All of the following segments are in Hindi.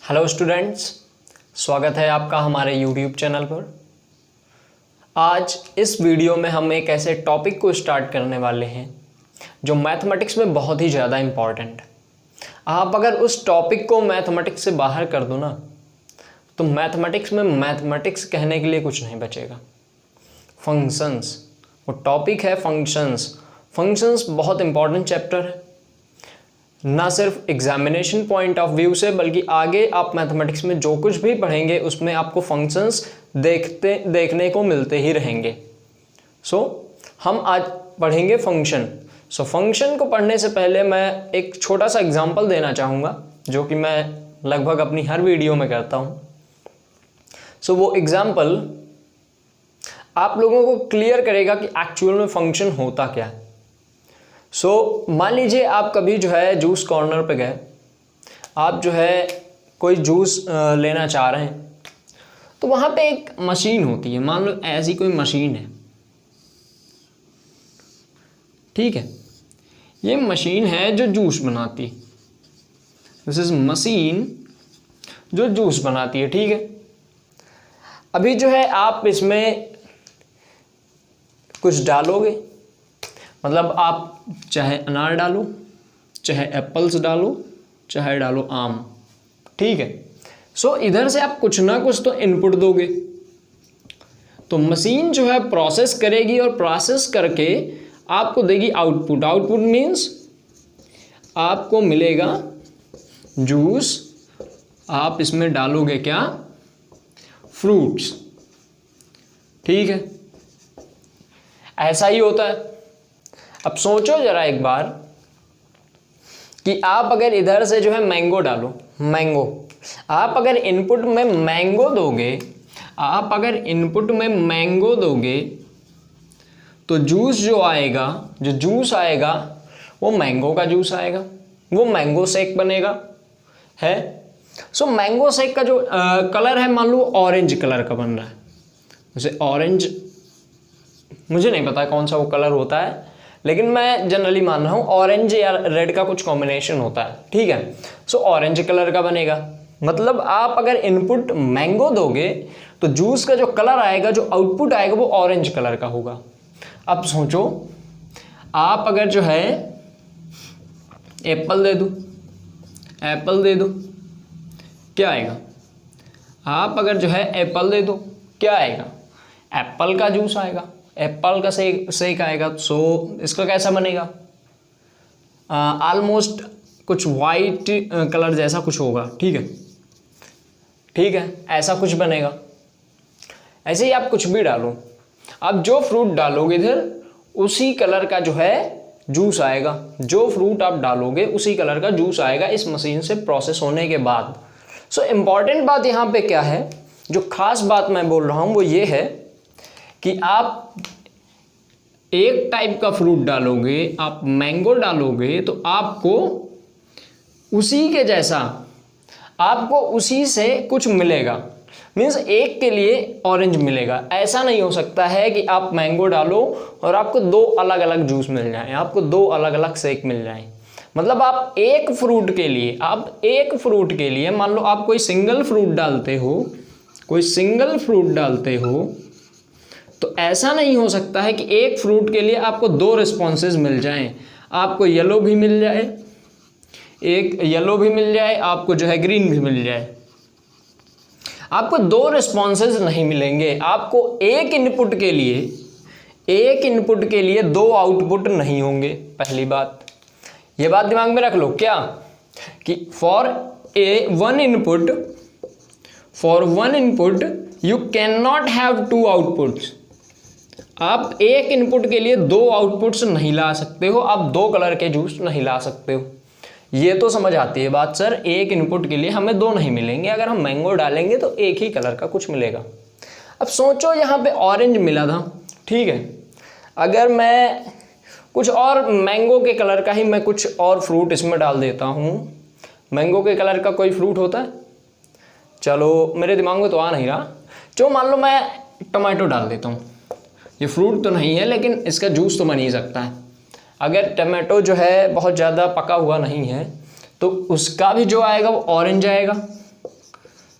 हेलो स्टूडेंट्स, स्वागत है आपका हमारे यूट्यूब चैनल पर। आज इस वीडियो में हम एक ऐसे टॉपिक को स्टार्ट करने वाले हैं जो मैथमेटिक्स में बहुत ही ज़्यादा इम्पॉर्टेंट है। आप अगर उस टॉपिक को मैथमेटिक्स से बाहर कर दो ना, तो मैथमेटिक्स में मैथमेटिक्स कहने के लिए कुछ नहीं बचेगा। फंक्शंस, वो टॉपिक है फंक्शंस। फंक्शंस बहुत इम्पॉर्टेंट चैप्टर है, ना सिर्फ एग्जामिनेशन पॉइंट ऑफ व्यू से, बल्कि आगे आप मैथमेटिक्स में जो कुछ भी पढ़ेंगे उसमें आपको फंक्शंस देखने को मिलते ही रहेंगे। हम आज पढ़ेंगे फंक्शन। फंक्शन को पढ़ने से पहले मैं एक छोटा सा एग्जांपल देना चाहूँगा, जो कि मैं लगभग अपनी हर वीडियो में करता हूँ। वो एग्जांपल आप लोगों को क्लियर करेगा कि एक्चुअल में फंक्शन होता क्या है। मान लीजिए आप कभी जो है जूस कॉर्नर पे गए, आप जो है कोई जूस लेना चाह रहे हैं, तो वहाँ पे एक मशीन होती है। मान लो ऐसी कोई मशीन है, ठीक है। ये मशीन है जो जूस बनाती, दिस इज मशीन जो जूस बनाती है, ठीक है। अभी जो है आप इसमें कुछ डालोगे, मतलब आप चाहे अनार डालो, चाहे एप्पल्स डालो, चाहे डालो आम, ठीक है। इधर से आप कुछ ना कुछ तो इनपुट दोगे, तो मशीन जो है प्रोसेस करेगी और प्रोसेस करके आपको देगी आउटपुट। आउटपुट मीन्स आपको मिलेगा जूस। आप इसमें डालोगे क्या? फ्रूट्स, ठीक है। ऐसा ही होता है। अब सोचो जरा एक बार कि आप अगर इधर से जो है मैंगो डालो, मैंगो, आप अगर इनपुट में मैंगो दोगे, आप अगर इनपुट में मैंगो दोगे, तो जूस जो आएगा, जो जूस आएगा वो मैंगो का जूस आएगा, वो मैंगो शेक बनेगा, है। मैंगो शेक का जो कलर है, मान लो ऑरेंज कलर का बन रहा है। जैसे ऑरेंज, मुझे नहीं पता कौन सा वो कलर होता है, लेकिन मैं जनरली मान रहा हूँ ऑरेंज या रेड का कुछ कॉम्बिनेशन होता है, ठीक है। ऑरेंज कलर का बनेगा। मतलब आप अगर इनपुट मैंगो दोगे तो जूस का जो कलर आएगा, जो आउटपुट आएगा, वो ऑरेंज कलर का होगा। अब सोचो आप अगर जो है एप्पल दे दो, एप्पल दे दो, क्या आएगा? आप अगर जो है एप्पल दे दो, क्या आएगा? एप्पल का जूस आएगा, एप्पल का शेक आएगा। इसका कैसा बनेगा? ऑलमोस्ट कुछ वाइट कलर जैसा कुछ होगा, ठीक है, ठीक है, ऐसा कुछ बनेगा। ऐसे ही आप कुछ भी डालो, आप जो फ्रूट डालोगे इधर, उसी कलर का जो है जूस आएगा। जो फ्रूट आप डालोगे उसी कलर का जूस आएगा इस मशीन से प्रोसेस होने के बाद। इम्पॉर्टेंट बात यहाँ पे क्या है, जो खास बात मैं बोल रहा हूँ वो ये है कि आप एक टाइप का फ्रूट डालोगे, आप मैंगो डालोगे, तो आपको उसी के जैसा, आपको उसी से कुछ मिलेगा। मीन्स एक के लिए ऑरेंज मिलेगा। ऐसा नहीं हो सकता है कि आप मैंगो डालो और आपको दो अलग अलग जूस मिल जाए, आपको दो अलग अलग शेक मिल जाए। मतलब आप एक फ्रूट के लिए, मान लो आप कोई सिंगल फ्रूट डालते हो, कोई सिंगल फ्रूट डालते हो, तो ऐसा नहीं हो सकता है कि एक फ्रूट के लिए आपको दो रिस्पॉन्सेज मिल जाएं। आपको येलो भी मिल जाए, एक येलो भी मिल जाए, आपको जो है ग्रीन भी मिल जाए। आपको दो रिस्पॉन्सेज नहीं मिलेंगे। आपको एक इनपुट के लिए दो आउटपुट नहीं होंगे। पहली बात, ये बात दिमाग में रख लो क्या, कि for one input you can not have two outputs. आप एक इनपुट के लिए दो आउटपुट्स नहीं ला सकते हो, आप दो कलर के जूस नहीं ला सकते हो। ये तो समझ आती है बात सर, एक इनपुट के लिए हमें दो नहीं मिलेंगे। अगर हम मैंगो डालेंगे तो एक ही कलर का कुछ मिलेगा। अब सोचो यहाँ पे ऑरेंज मिला था, ठीक है। अगर मैं कुछ और मैंगो के कलर का ही मैं कुछ और फ्रूट इसमें डाल देता हूँ, मैंगो के कलर का कोई फ्रूट होता है, चलो मेरे दिमाग में तो आ नहीं रहा। जो मान लो मैं टमाटो डाल देता हूँ, ये फ्रूट तो नहीं है लेकिन इसका जूस तो बन ही सकता है। अगर टमाटो जो है बहुत ज़्यादा पका हुआ नहीं है तो उसका भी जो आएगा वो ऑरेंज आएगा,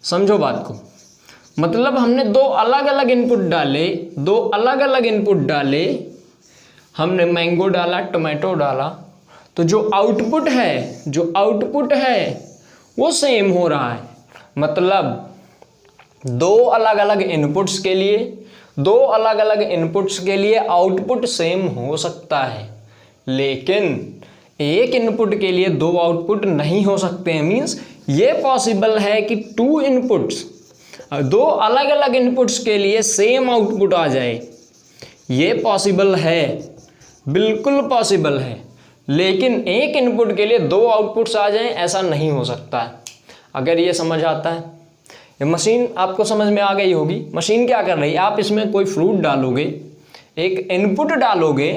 समझो बात को। मतलब हमने दो अलग अलग इनपुट डाले, हमने मैंगो डाला, टोमेटो डाला, तो जो आउटपुट है वो सेम हो रहा है। मतलब दो अलग अलग इनपुट्स के लिए आउटपुट सेम हो सकता है, लेकिन एक इनपुट के लिए दो आउटपुट नहीं हो सकते हैं। मीन्स ये पॉसिबल है कि दो अलग अलग इनपुट्स के लिए सेम आउटपुट आ जाए, ये पॉसिबल है, बिल्कुल पॉसिबल है। लेकिन एक इनपुट के लिए दो आउटपुट्स आ जाएं, ऐसा नहीं हो सकता है। अगर ये समझ आता है, ये मशीन आपको समझ में आ गई होगी। मशीन क्या कर रही है, आप इसमें कोई फ्रूट डालोगे, एक इनपुट डालोगे,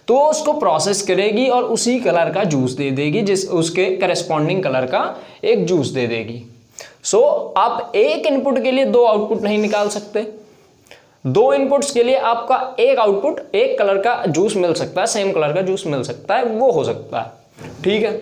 तो उसको प्रोसेस करेगी और उसी कलर का जूस दे देगी, उसके करेस्पॉन्डिंग कलर का एक जूस दे देगी। सो आप एक इनपुट के लिए दो आउटपुट नहीं निकाल सकते। दो इनपुट्स के लिए आपका एक आउटपुट, एक कलर का जूस मिल सकता है, सेम कलर का जूस मिल सकता है, वो हो सकता है। ठीक है,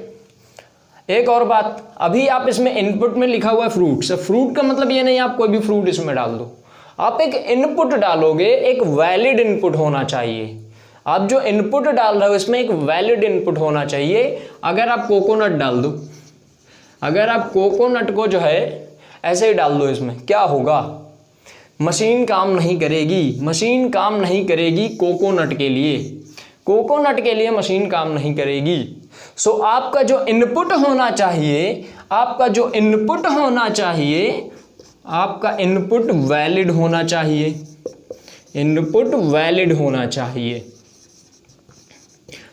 एक और बात, अभी आप इसमें इनपुट में लिखा हुआ है फ्रूट। फ्रूट का मतलब ये नहीं आप कोई भी फ्रूट इसमें डाल दो, आप एक इनपुट डालोगे, एक वैलिड इनपुट होना चाहिए। आप जो इनपुट डाल रहे हो इसमें एक वैलिड इनपुट होना चाहिए। अगर आप कोकोनट डाल दो, अगर आप कोकोनट को जो है ऐसे ही डाल दो इसमें, क्या होगा, मशीन काम नहीं करेगी, मशीन काम नहीं करेगी कोकोनट के लिए, कोकोनट के लिए मशीन काम नहीं करेगी। सो आपका जो इनपुट होना चाहिए, आपका इनपुट वैलिड होना चाहिए, इनपुट वैलिड होना चाहिए।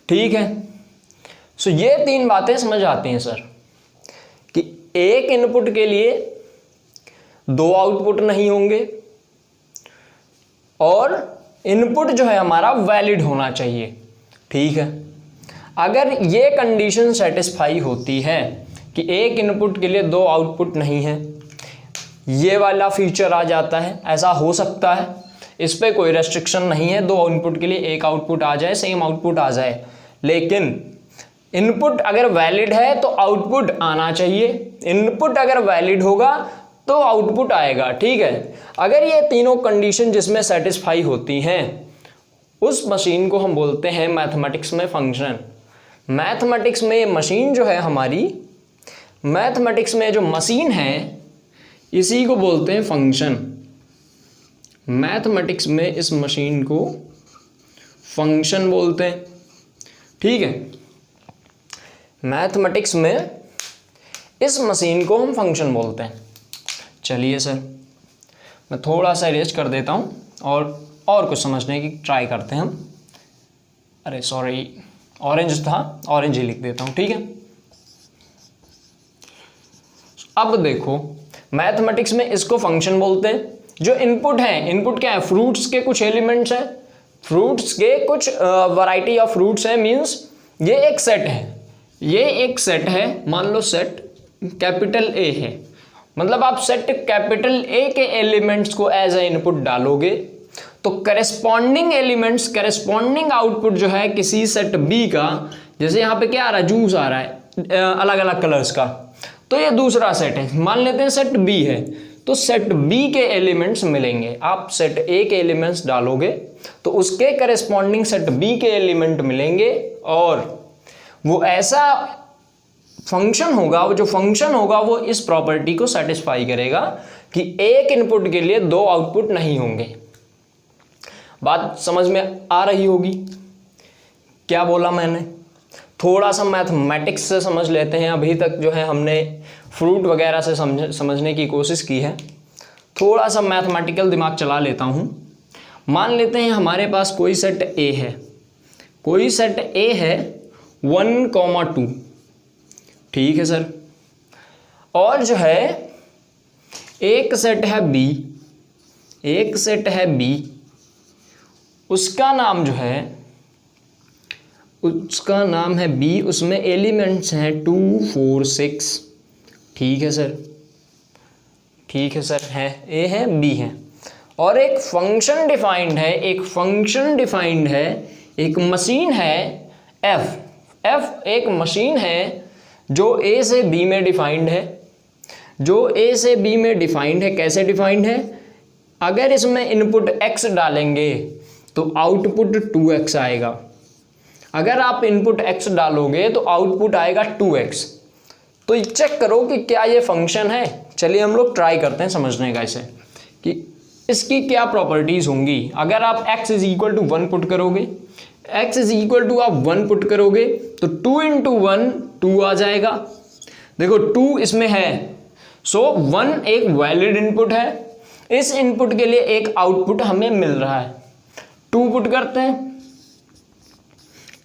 ठीक है, सो ये तीन बातें समझ आती हैं सर, कि एक इनपुट के लिए दो आउटपुट नहीं होंगे और इनपुट जो है हमारा वैलिड होना चाहिए। ठीक है, अगर ये कंडीशन सेटिस्फाई होती है कि एक इनपुट के लिए दो आउटपुट नहीं है, ये वाला फीचर आ जाता है, ऐसा हो सकता है, इस पे कोई रेस्ट्रिक्शन नहीं है, दो इनपुट के लिए एक आउटपुट आ जाए, सेम आउटपुट आ जाए। लेकिन इनपुट अगर वैलिड है तो आउटपुट आना चाहिए, इनपुट अगर वैलिड होगा तो आउटपुट आएगा। ठीक है, अगर ये तीनों कंडीशन जिसमें सेटिस्फाई होती हैं, उस मशीन को हम बोलते हैं मैथमेटिक्स में फंक्शन। मैथमेटिक्स में मशीन जो है हमारी, मैथमेटिक्स में जो मशीन है इसी को बोलते हैं फंक्शन। मैथमेटिक्स में इस मशीन को फंक्शन बोलते हैं। ठीक है, मैथमेटिक्स में इस मशीन को हम फंक्शन बोलते हैं। चलिए सर, मैं थोड़ा सा इरेज कर देता हूँ और कुछ समझने की ट्राई करते हैं हम। अरे सॉरी, ऑरेंज था, ऑरेंज ही लिख देता हूँ। ठीक है, अब देखो मैथमेटिक्स में इसको फंक्शन बोलते हैं। जो इनपुट है, इनपुट क्या है, फ्रूट्स के कुछ एलिमेंट्स हैं, फ्रूट्स के कुछ वैरायटी ऑफ फ्रूट्स हैं। मींस ये एक सेट है, ये एक सेट है, मान लो सेट कैपिटल ए है, मतलब आप सेट कैपिटल ए के एलिमेंट्स को एज ए इनपुट डालोगे तो करेस्पॉन्डिंग एलिमेंट्स, करेस्पॉन्डिंग आउटपुट जो है किसी सेट बी का, जैसे यहाँ पे क्या आ रहा है, जूस आ रहा है अलग अलग कलर्स का, तो ये दूसरा सेट है, मान लेते हैं सेट बी है, तो सेट बी के एलिमेंट्स मिलेंगे। आप सेट ए के एलिमेंट्स डालोगे तो उसके करेस्पॉन्डिंग सेट बी के एलिमेंट मिलेंगे और वो ऐसा फंक्शन होगा, वो जो फंक्शन होगा वो इस प्रॉपर्टी को सेटिस्फाई करेगा कि एक इनपुट के लिए दो आउटपुट नहीं होंगे। बात समझ में आ रही होगी, क्या बोला मैंने? थोड़ा सा मैथमेटिक्स से समझ लेते हैं। अभी तक जो है हमने फ्रूट वगैरह से समझने की कोशिश की है, थोड़ा सा मैथमेटिकल दिमाग चला लेता हूँ। मान लेते हैं हमारे पास कोई सेट ए है, कोई सेट ए है 1,2, ठीक है सर, और जो है एक सेट है बी, एक सेट है बी, उसका नाम जो है, उसका नाम है बी, उसमें एलिमेंट्स हैं 2, 4, 6, ठीक है सर, ठीक है सर, है ए है बी है, और एक फंक्शन डिफाइंड है, एक फंक्शन डिफाइंड है, एक मशीन है एफ, एफ एक मशीन है जो ए से बी में डिफाइंड है, जो ए से बी में डिफाइंड है, कैसे डिफाइंड है, अगर इसमें इनपुट x डालेंगे तो आउटपुट 2x आएगा, अगर आप इनपुट x डालोगे तो आउटपुट आएगा 2x। तो चेक करो कि क्या ये फंक्शन है। चलिए हम लोग ट्राई करते हैं समझने का इसे कि इसकी क्या प्रॉपर्टीज होंगी। अगर आप x is equal to 1 put करोगे, x इज इक्वल टू आप 1 पुट करोगे तो 2 इंटू 1 2 आ जाएगा। देखो 2 इसमें है, सो 1 एक वैलिड इनपुट है, इस इनपुट के लिए एक आउटपुट हमें मिल रहा है। 2 पुट करते हैं,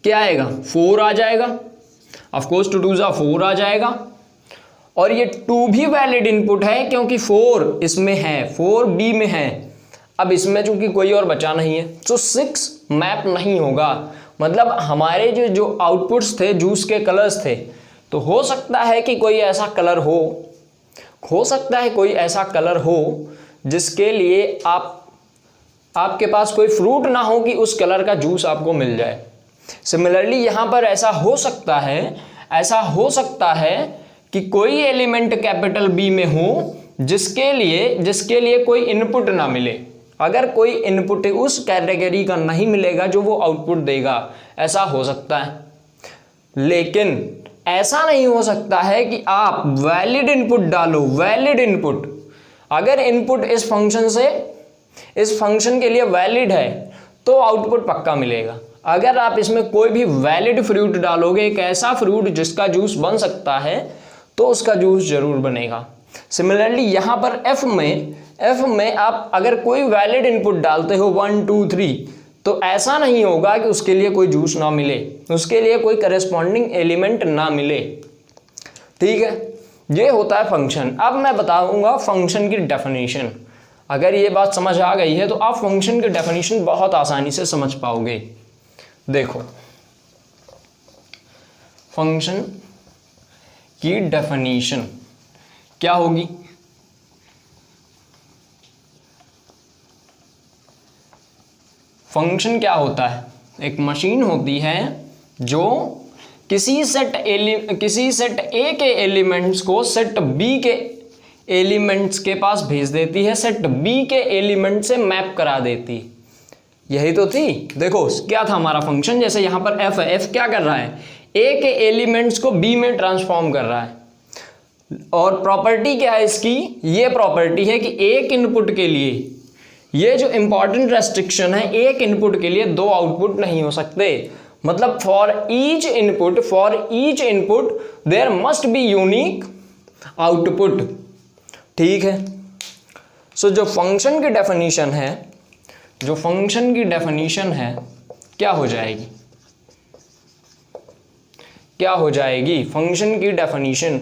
क्या आएगा, 4 आ जाएगा, ऑफ कोर्स 2 2 4 आ जाएगा। और ये 2 भी वैलिड इनपुट है क्योंकि 4 इसमें है, 4 बी में है। अब इसमें चूंकि कोई और बचा नहीं है तो 6 मैप नहीं होगा। मतलब हमारे जो आउटपुट्स थे, जूस के कलर्स थे, तो हो सकता है कि कोई ऐसा कलर हो सकता है कोई ऐसा कलर हो जिसके लिए आपके पास कोई फ्रूट ना हो कि उस कलर का जूस आपको मिल जाए। सिमिलरली यहाँ पर ऐसा हो सकता है कि कोई एलिमेंट कैपिटल बी में हो जिसके लिए कोई इनपुट ना मिले। अगर कोई इनपुट उस कैटेगरी का नहीं मिलेगा जो वो आउटपुट देगा, ऐसा हो सकता है। लेकिन ऐसा नहीं हो सकता है कि आप वैलिड इनपुट डालो, वैलिड इनपुट, अगर इनपुट इस फंक्शन के लिए वैलिड है तो आउटपुट पक्का मिलेगा। अगर आप इसमें कोई भी वैलिड फ्रूट डालोगे, एक ऐसा फ्रूट जिसका जूस बन सकता है, तो उसका जूस जरूर बनेगा। सिमिलरली यहाँ पर एफ में आप अगर कोई वैलिड इनपुट डालते हो 1 2 3, तो ऐसा नहीं होगा कि उसके लिए कोई जूस ना मिले, उसके लिए कोई करेस्पॉन्डिंग एलिमेंट ना मिले। ठीक है, ये होता है फंक्शन। अब मैं बताऊंगा फंक्शन की डेफिनेशन। अगर ये बात समझ आ गई है तो आप फंक्शन की डेफिनेशन बहुत आसानी से समझ पाओगे। देखो, फंक्शन की डेफिनेशन क्या होगी, फंक्शन क्या होता है, एक मशीन होती है जो किसी सेट ए के एलिमेंट्स को सेट बी के एलिमेंट्स के पास भेज देती है, सेट बी के एलिमेंट से मैप करा देती। यही तो थी। देखो क्या था हमारा फंक्शन, जैसे यहां पर एफ है, एफ क्या कर रहा है, ए के एलिमेंट्स को बी में ट्रांसफॉर्म कर रहा है। और प्रॉपर्टी क्या है इसकी, ये प्रॉपर्टी है कि एक इनपुट के लिए, ये जो इंपॉर्टेंट रेस्ट्रिक्शन है, एक इनपुट के लिए 2 आउटपुट नहीं हो सकते। मतलब for each input there must be unique output. ठीक है, सो जो फंक्शन की डेफिनेशन है, क्या हो जाएगी फंक्शन की डेफिनेशन।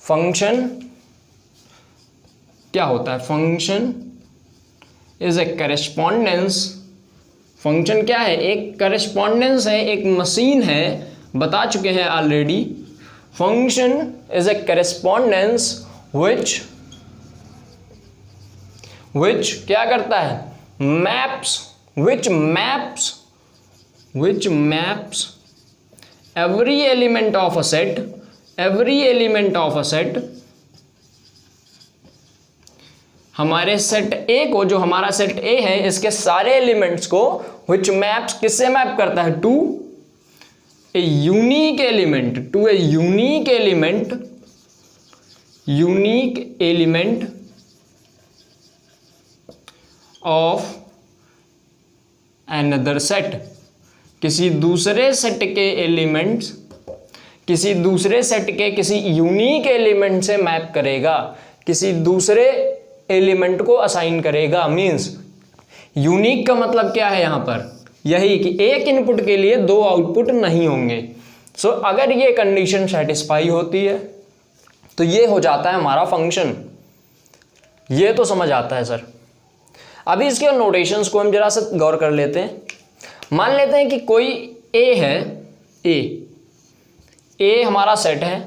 फंक्शन क्या होता है, function is a correspondence. Function क्या है, एक करेस्पॉन्डेंस है, एक मशीन है, बता चुके हैं already. Function is a correspondence which क्या करता है, which maps every element of a set, हमारे सेट ए को, जो हमारा सेट ए है, इसके सारे एलिमेंट्स को which maps किससे मैप करता है, to a unique element of another set। किसी दूसरे सेट के एलिमेंट्स किसी यूनिक एलिमेंट से मैप करेगा, किसी दूसरे एलिमेंट को असाइन करेगा। मींस यूनिक का मतलब क्या है यहां पर, यही कि एक इनपुट के लिए 2 आउटपुट नहीं होंगे। सो अगर ये कंडीशन सेटिस्फाई होती है तो ये हो जाता है हमारा फंक्शन। ये तो समझ आता है सर। अभी इसके नोटेशंस को हम जरा सा गौर कर लेते हैं। मान लेते हैं कि कोई ए है, ए हमारा सेट है,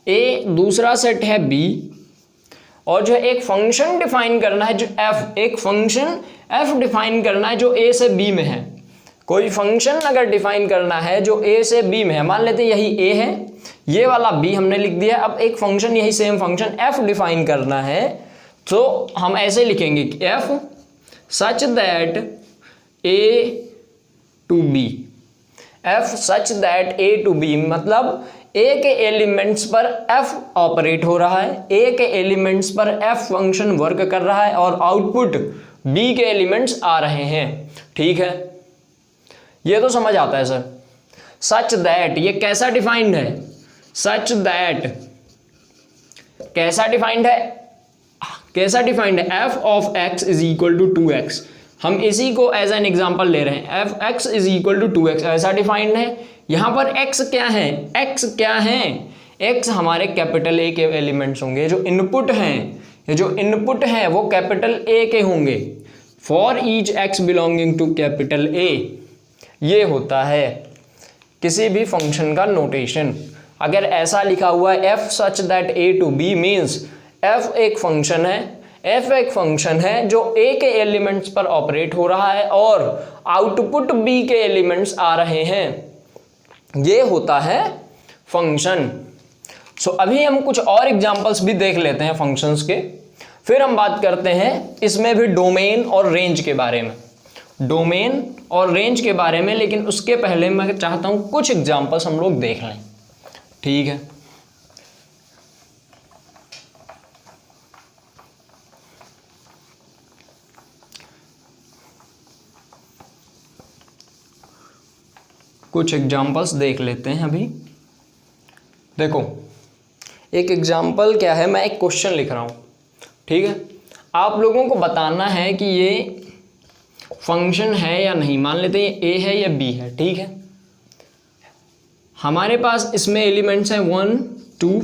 ए दूसरा सेट है बी, और जो एक फंक्शन डिफाइन करना है जो एफ, एक फंक्शन एफ डिफाइन करना है जो ए से बी में है। कोई फंक्शन अगर डिफाइन करना है जो ए से बी में है, मान लेते हैं यही ए है, ये वाला b हमने लिख दिया। अब एक फंक्शन, यही सेम फंक्शन f डिफाइन करना है, तो हम ऐसे लिखेंगे कि f such that a to b, f such that a to b मतलब a के एलिमेंट्स पर f ऑपरेट हो रहा है, a के एलिमेंट्स पर f फंक्शन वर्क कर रहा है और आउटपुट b के एलिमेंट्स आ रहे हैं। ठीक है, ये तो समझ आता है सर। सच दैट ये कैसा डिफाइंड है? सच दैट कैसा डिफाइंड है? कैसा डिफाइंड है? f of x is equal to 2x। हम इसी को एज एन एग्जांपल ले रहे हैं, f x is equal to 2x ऐसा डिफाइंड है। यहां पर x क्या है? x क्या है? x हमारे कैपिटल A के एलिमेंट्स होंगे। जो इनपुट हैं, ये जो इनपुट हैं वो कैपिटल A के होंगे। For each x belonging to capital A, ये होता है किसी भी फंक्शन का नोटेशन। अगर ऐसा लिखा हुआ है f such that a to b means f एक फंक्शन है, f एक फंक्शन है जो a के एलिमेंट्स पर ऑपरेट हो रहा है और आउटपुट b के एलिमेंट्स आ रहे हैं, ये होता है फंक्शन। सो अभी हम कुछ और एग्जांपल्स भी देख लेते हैं फंक्शंस के, फिर हम बात करते हैं इसमें भी डोमेन और रेंज के बारे में, डोमेन और रेंज के बारे में। लेकिन उसके पहले मैं चाहता हूं कुछ एग्जांपल्स हम लोग देख लें। ठीक है, कुछ एग्जांपल्स देख लेते हैं अभी। देखो एक एग्जांपल क्या है, मैं एक क्वेश्चन लिख रहा हूं। ठीक है, आप लोगों को बताना है कि ये फंक्शन है या नहीं। मान लेते हैं ये a है या b है। ठीक है, हमारे पास इसमें एलिमेंट्स हैं 1 2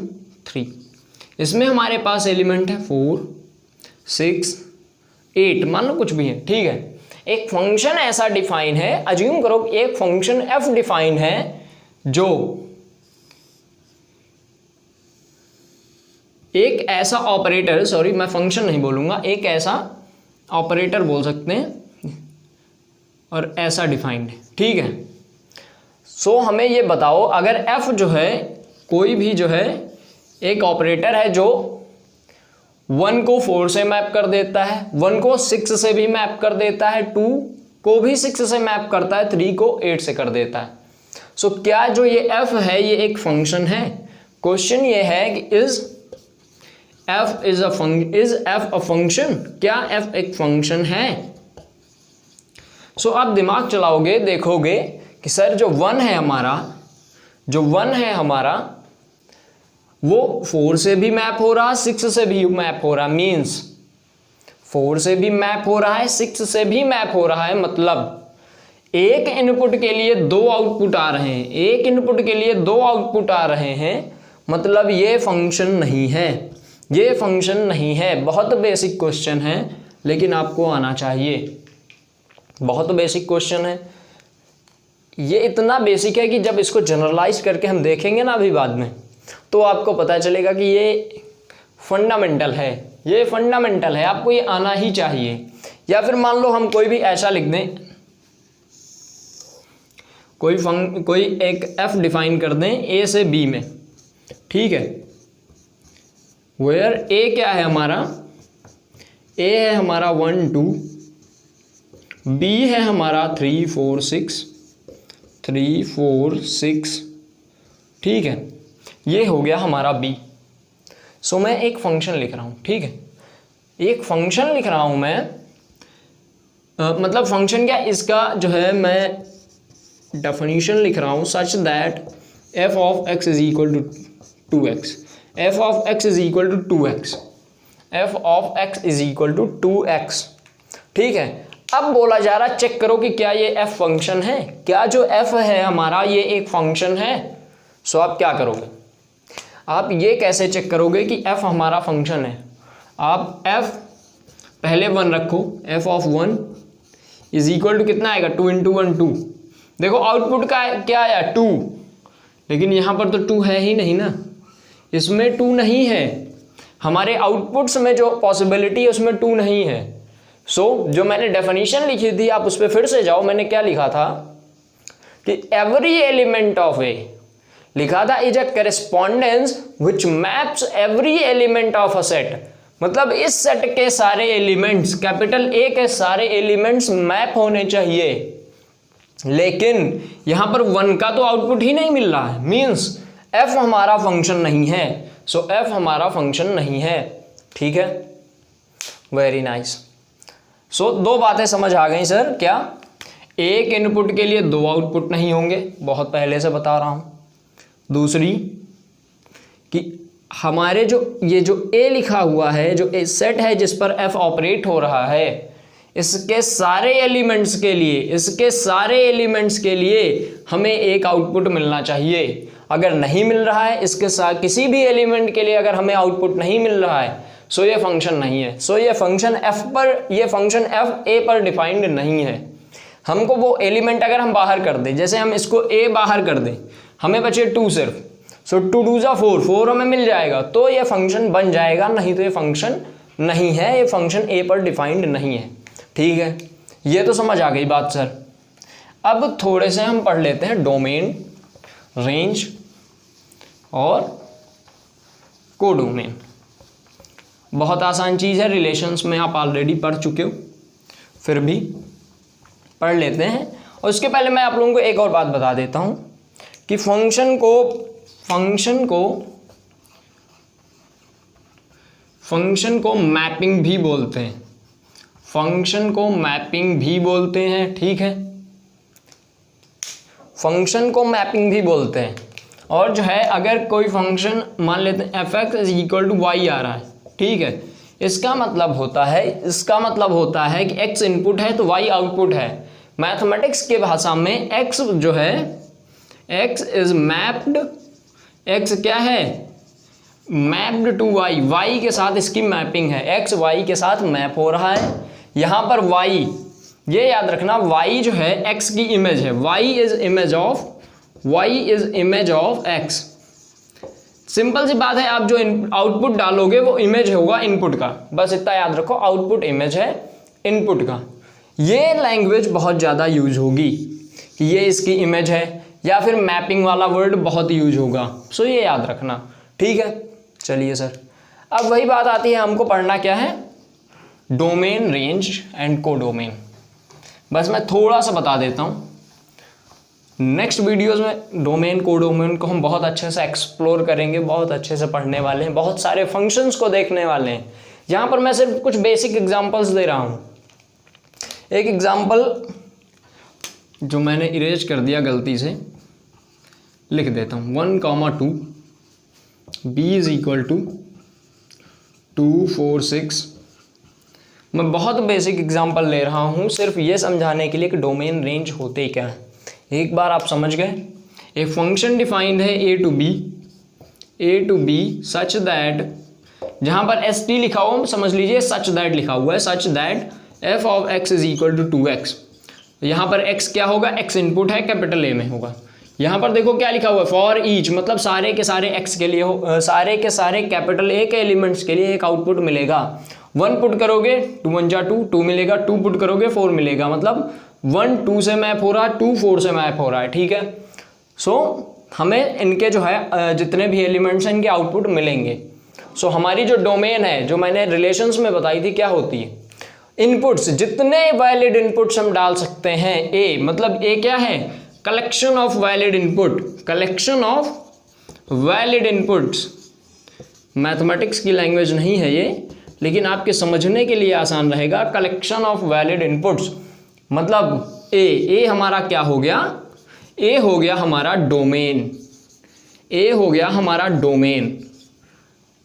3, इसमें हमारे पास एलिमेंट है 4 6 8, मान लो कुछ भी है। ठीक है, एक फंक्शन ऐसा डिफाइन है, अज्यूम करो एक फंक्शन f डिफाइन है जो एक ऐसा ऑपरेटर, सॉरी मैं फंक्शन नहीं बोलूंगा, एक ऐसा ऑपरेटर बोल सकते हैं और ऐसा डिफाइंड है। ठीक है, सो हमें ये बताओ अगर f जो है कोई भी जो है एक ऑपरेटर है जो 1 को 4 से मैप कर देता है, 1 को 6 से भी मैप कर देता है, 2 को भी 6 से मैप करता है, 3 को 8 से कर देता है। सो क्या जो ये f है ये एक फंक्शन है? क्वेश्चन ये है कि इज f अ फंक्शन? क्या f एक फंक्शन है? सो आप दिमाग चलाओगे, देखोगे कि सर जो 1 है हमारा वो 4 से भी मैप हो रहा है, 6 से भी मैप हो रहा है। मीन्स 4 से भी मैप हो रहा है, 6 से भी मैप हो रहा है, मतलब एक इनपुट के लिए 2 आउटपुट आ रहे हैं, एक इनपुट के लिए 2 आउटपुट आ रहे हैं, मतलब ये फंक्शन नहीं है, ये फंक्शन नहीं है। बहुत बेसिक क्वेश्चन है लेकिन आपको आना चाहिए, बहुत बेसिक क्वेश्चन है। ये इतना बेसिक है कि जब इसको जनरलाइज करके हम देखेंगे ना अभी बाद में, तो आपको पता चलेगा कि ये फंडामेंटल है, ये फंडामेंटल है, आपको ये आना ही चाहिए। या फिर मान लो हम कोई भी ऐसा लिख दें, कोई एक f डिफाइन कर दें a से b में। ठीक है, वेयर a क्या है हमारा? a है हमारा 1 2, b है हमारा 3 4 6। ठीक है, ये हो गया हमारा b। सो मैं एक फंक्शन लिख रहा हूँ। ठीक है, एक फंक्शन लिख रहा हूँ मैं, मतलब फंक्शन क्या, इसका जो है मैं डेफिनेशन लिख रहा हूँ such that f of x is equal to 2x, f of x is equal to 2x, f of x is equal to 2x। ठीक है, अब बोला जा रहा चेक करो कि क्या ये f फंक्शन है, क्या जो f है हमारा ये एक फंक्शन है। सो आप क्या करोगे? आप ये कैसे चेक करोगे कि f हमारा फंक्शन है? आप f पहले 1 रखो, f of 1 is equal to कितना आएगा? 2 इंटू 1 2। देखो आउटपुट का क्या आया? 2, लेकिन यहाँ पर तो 2 है ही नहीं ना, इसमें 2 नहीं है, हमारे आउटपुट्स में जो पॉसिबिलिटी है उसमें 2 नहीं है। सो जो मैंने डेफिनेशन लिखी थी आप उस पर फिर से जाओ, मैंने क्या लिखा था कि एवरी एलिमेंट ऑफ ए, लिखा था is a correspondence which maps every element of a set, मतलब इस सेट के सारे एलिमेंट्स, कैपिटल ए के सारे एलिमेंट्स मैप होने चाहिए, लेकिन यहां पर 1 का तो आउटपुट ही नहीं मिल रहा है, मींस एफ हमारा फंक्शन नहीं है, सो एफ हमारा फंक्शन नहीं है। ठीक है, वेरी नाइस। सो 2 बातें समझ आ गई सर, क्या एक इनपुट के लिए 2 आउटपुट नहीं होंगे, बहुत पहले से बता रहा हूं। दूसरी कि हमारे जो ये जो ए लिखा हुआ है, जो ए सेट है जिस पर एफ ऑपरेट हो रहा है, इसके सारे एलिमेंट्स के लिए, इसके सारे एलिमेंट्स के लिए हमें एक आउटपुट मिलना चाहिए। अगर नहीं मिल रहा है इसके साथ किसी भी एलिमेंट के लिए अगर हमें आउटपुट नहीं मिल रहा है, सो ये फंक्शन नहीं है, सो ये फंक्शन एफ ए पर डिफाइंड नहीं है। हमको वो एलिमेंट अगर हम बाहर कर दें, जैसे हम इसको ए बाहर कर दें, हमें बचे 2 सिर्फ, सो 2 2 जा 4 हमें मिल जाएगा, तो ये फंक्शन बन जाएगा, नहीं तो ये फंक्शन नहीं है, ये फंक्शन ए पर डिफाइंड नहीं है। ठीक है, ये तो समझ आ गई बात सर। अब थोड़े से हम पढ़ लेते हैं डोमेन, रेंज और कोडोमेन। बहुत आसान चीज़ है, रिलेशंस में आप ऑलरेडी पढ़ चुके हो, फिर भी पढ़ लेते हैं। और उसके पहले मैं आप लोगों को एक और बात बता देता हूं कि फंक्शन को मैपिंग भी बोलते हैं, फंक्शन को मैपिंग भी बोलते हैं। ठीक है, फंक्शन को मैपिंग भी बोलते हैं। और जो है अगर कोई फंक्शन मान लेते हैं F X is equal to Y आ रहा है, ठीक है, इसका मतलब होता है कि x इनपुट है तो y आउटपुट है। मैथमेटिक्स के भाषा में x जो है, x इज मैप्ड, x क्या है, मैप्ड टू y, y के साथ इसकी मैपिंग है, x y के साथ मैप हो रहा है। यहाँ पर y, ये याद रखना, y जो है x की इमेज है, y is image of x। Simple सी बात है, आप जो आउटपुट डालोगे वो इमेज होगा इनपुट का, बस इतना याद रखो, आउटपुट इमेज है इनपुट का। ये लैंग्वेज बहुत ज़्यादा यूज होगी कि ये इसकी इमेज है, या फिर मैपिंग वाला वर्ड बहुत यूज होगा, सो ये याद रखना। ठीक है, चलिए सर, अब वही बात आती है, हमको पढ़ना क्या है, डोमेन, रेंज एंड कोडोमेन। बस मैं थोड़ा सा बता देता हूँ, नेक्स्ट वीडियोस में डोमेन कोडोमेन को हम बहुत अच्छे से एक्सप्लोर करेंगे, बहुत अच्छे से पढ़ने वाले हैं, बहुत सारे फंक्शंस को देखने वाले हैं। यहाँ पर मैं सिर्फ कुछ बेसिक एग्जांपल्स दे रहा हूँ। एक एग्जांपल जो मैंने इरेज कर दिया गलती से, लिख देता हूँ 1, 2 b इज इक्वल टू 2, 4, 6। मैं बहुत बेसिक एग्जांपल ले रहा हूँ सिर्फ ये समझाने के लिए कि डोमेन, रेंज होते क्या है। एक बार आप समझ गए, एक फंक्शन डिफाइंड है ए टू बी सच दैट, जहां पर एस टी लिखा हुआ समझ लीजिए सच दैट लिखा हुआ है, such that f of x is equal to 2x। यहाँ पर x क्या होगा, x इनपुट है, कैपिटल ए में होगा। यहाँ पर देखो क्या लिखा हुआ है, फॉर ईच, मतलब सारे के सारे x के लिए सारे के सारे कैपिटल ए के एलिमेंट्स के लिए एक आउटपुट मिलेगा। 1 पुट करोगे 2 1 जा 2 मिलेगा, 2 पुट करोगे 4 मिलेगा, मतलब 1 2 से मैप हो रहा है, 2 4 से मैप हो रहा है। ठीक है, सो हमें इनके जो है जितने भी एलिमेंट्स हैं इनके आउटपुट मिलेंगे। सो हमारी जो डोमेन है, जो मैंने रिलेशंस में बताई थी, क्या होती है, इनपुट्स, जितने वैलिड इनपुट्स हम डाल सकते हैं। ए मतलब ए क्या है, collection of valid input, collection of valid inputs. Mathematics की लैंग्वेज नहीं है ये, लेकिन आपके समझने के लिए आसान रहेगा। कलेक्शन ऑफ वैलिड इनपुट्स मतलब ए हमारा क्या हो गया, ए हो गया हमारा डोमेन, ए हो गया हमारा डोमेन।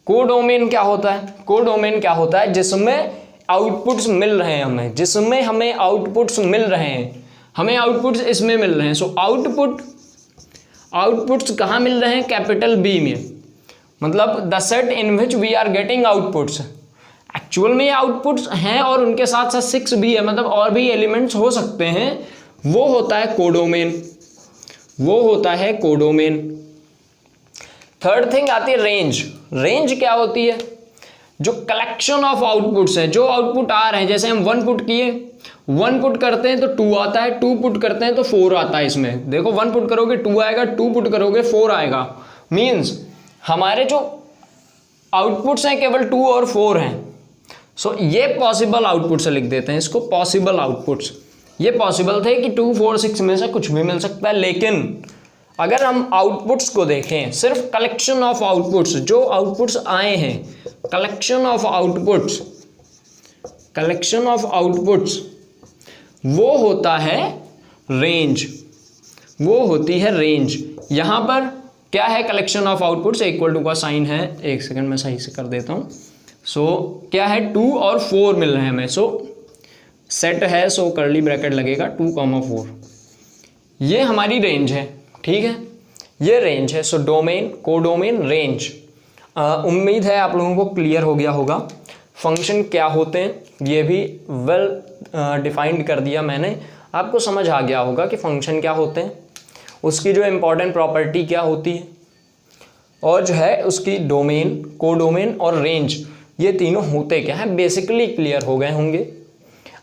कोडोमेन क्या होता है, कोडोमेन क्या होता है, जिसमें आउटपुट्स मिल रहे हैं हमें, जिसमें हमें आउटपुट्स मिल रहे हैं, हमें आउटपुट्स इसमें मिल रहे हैं। सो आउटपुट्स कहाँ मिल रहे हैं, कैपिटल बी में, मतलब the set in which we are getting outputs. Actual में ये आउटपुट्स हैं और उनके साथ साथ 6 भी है, मतलब और भी एलिमेंट्स हो सकते हैं, वो होता है कोडोमेन, वो होता है कोडोमेन। थर्ड थिंग आती है रेंज। रेंज क्या होती है, जो कलेक्शन ऑफ आउटपुट्स है, जो आउटपुट आ रहे हैं, जैसे हम 1 पुट किए, 1 पुट करते हैं तो 2 आता है, 2 पुट करते हैं तो 4 आता है। इसमें देखो 1 पुट करोगे 2 आएगा, 2 पुट करोगे 4 आएगा। मीन्स हमारे जो आउटपुट्स हैं केवल 2 और 4 हैं। सो ये पॉसिबल आउटपुट्स लिख देते हैं इसको, पॉसिबल आउटपुट्स। ये पॉसिबल थे कि 2, 4, 6 में से कुछ भी मिल सकता है, लेकिन अगर हम आउटपुट्स को देखें, सिर्फ कलेक्शन ऑफ आउटपुट्स, जो आउटपुट्स आए हैं, collection of outputs, collection of outputs, वो होता है रेंज, वो होती है रेंज। यहां पर क्या है, collection of outputs equal to का साइन है, एक सेकंड मैं सही से कर देता हूं। सो क्या है, 2 और 4 मिल रहे हैं हमें। सो सेट है, सो कर्ली ब्रैकेट लगेगा 2, 4। ये हमारी रेंज है, ठीक है, ये रेंज है। So domain, codomain, range. उम्मीद है आप लोगों को क्लियर हो गया होगा। फंक्शन क्या होते हैं ये भी वेल डिफाइंड कर दिया मैंने, आपको समझ आ गया होगा कि फंक्शन क्या होते हैं, उसकी जो इम्पॉर्टेंट प्रॉपर्टी क्या होती है, और जो है उसकी डोमेन, कोडोमेन और रेंज, ये तीनों होते क्या है, बेसिकली क्लियर हो गए होंगे।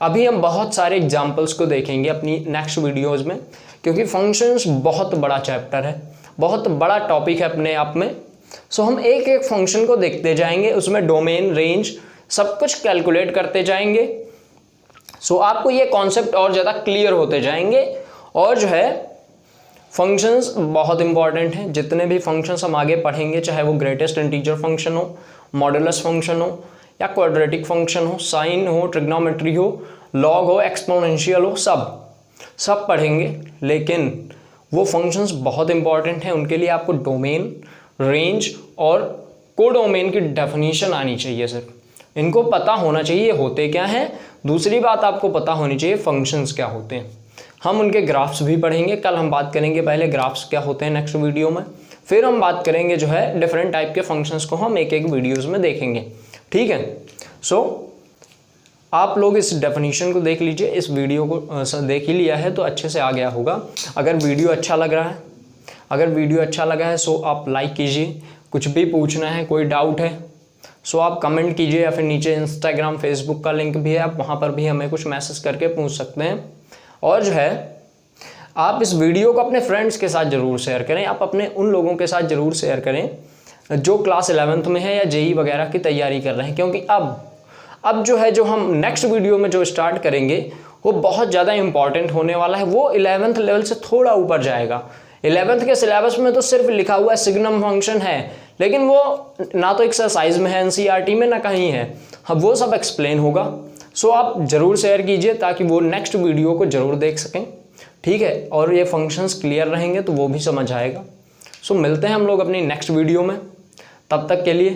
अभी हम बहुत सारे एग्जाम्पल्स को देखेंगे अपनी नेक्स्ट वीडियोस में, क्योंकि फंक्शंस बहुत बड़ा चैप्टर है, बहुत बड़ा टॉपिक है अपने आप में। सो हम एक एक फंक्शन को देखते जाएंगे, उसमें डोमेन, रेंज सब कुछ कैलकुलेट करते जाएंगे। सो आपको ये कॉन्सेप्ट और ज़्यादा क्लियर होते जाएंगे। और जो है फंक्शंस बहुत इंपॉर्टेंट हैं, जितने भी फंक्शंस हम आगे पढ़ेंगे, चाहे वो ग्रेटेस्ट इंटीजर फंक्शन हो, मॉडुलस फंक्शन हो, या क्वाड्रेटिक फंक्शन हो, साइन हो, ट्रिग्नोमेट्री हो, लॉग हो, एक्सपोनेंशियल हो, सब पढ़ेंगे। लेकिन वो फंक्शंस बहुत इंपॉर्टेंट हैं, उनके लिए आपको डोमेन, रेंज और कोडोमेन की डेफिनेशन आनी चाहिए। सिर्फ इनको पता होना चाहिए होते क्या हैं। दूसरी बात आपको पता होनी चाहिए फंक्शंस क्या होते हैं। हम उनके ग्राफ्स भी पढ़ेंगे, कल हम बात करेंगे पहले ग्राफ्स क्या होते हैं नेक्स्ट वीडियो में, फिर हम बात करेंगे जो है डिफरेंट टाइप के फंक्शंस को हम एक एक वीडियोज़ में देखेंगे, ठीक है। सो आप लोग इस डेफिनेशन को देख लीजिए, इस वीडियो को देख ही लिया है तो अच्छे से आ गया होगा। अगर वीडियो अच्छा लग रहा है, अगर वीडियो अच्छा लगा है सो आप लाइक कीजिए, कुछ भी पूछना है, कोई डाउट है सो आप कमेंट कीजिए, या फिर नीचे इंस्टाग्राम, फेसबुक का लिंक भी है, आप वहाँ पर भी हमें कुछ मैसेज करके पूछ सकते हैं। और जो है आप इस वीडियो को अपने फ्रेंड्स के साथ ज़रूर शेयर करें, आप अपने उन लोगों के साथ ज़रूर शेयर करें जो क्लास 11th में है या जेई वगैरह की तैयारी कर रहे हैं, क्योंकि अब जो है जो हम नेक्स्ट वीडियो में जो स्टार्ट करेंगे वो बहुत ज़्यादा इंपॉर्टेंट होने वाला है। वो 11th लेवल से थोड़ा ऊपर जाएगा। 11th के सिलेबस में तो सिर्फ लिखा हुआ सिग्नम फंक्शन है, लेकिन वो ना तो एक्सरसाइज में है एनसीईआरटी में, ना कहीं है। अब वो सब एक्सप्लेन होगा। सो आप ज़रूर शेयर कीजिए ताकि वो नेक्स्ट वीडियो को ज़रूर देख सकें, ठीक है। और ये फंक्शंस क्लियर रहेंगे तो वो भी समझ आएगा। सो मिलते हैं हम लोग अपनी नेक्स्ट वीडियो में, तब तक के लिए